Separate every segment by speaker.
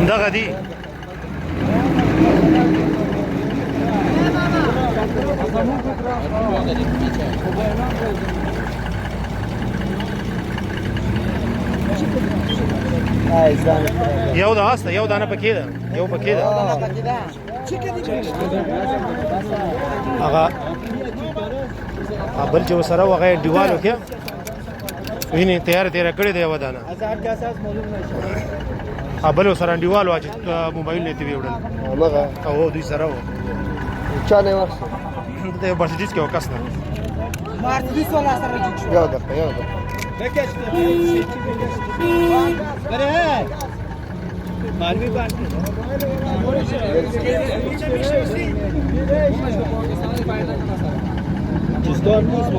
Speaker 1: دغه دي یو د استه یو دانه پکې ده یو پکې ده هغه بل چې وسره وغه دیوالو کې ویني تیار کړی دی یو دانه بل وسره دیوالو چې موبایل نه دی وړل هغه او دوی سره و
Speaker 2: چا نه ورسه
Speaker 1: ته مرسيدس کې وکاس نه
Speaker 2: مرسيدس ولا سره جوړ یو ده بره مالوی بانک جزدار نیست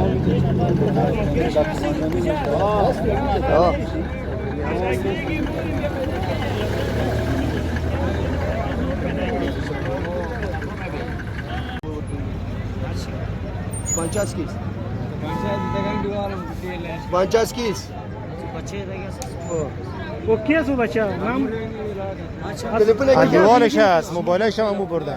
Speaker 2: Banchaskis. Banchaskis.
Speaker 3: O que é o bachar?
Speaker 1: دیوالش هست موبایلش هم برده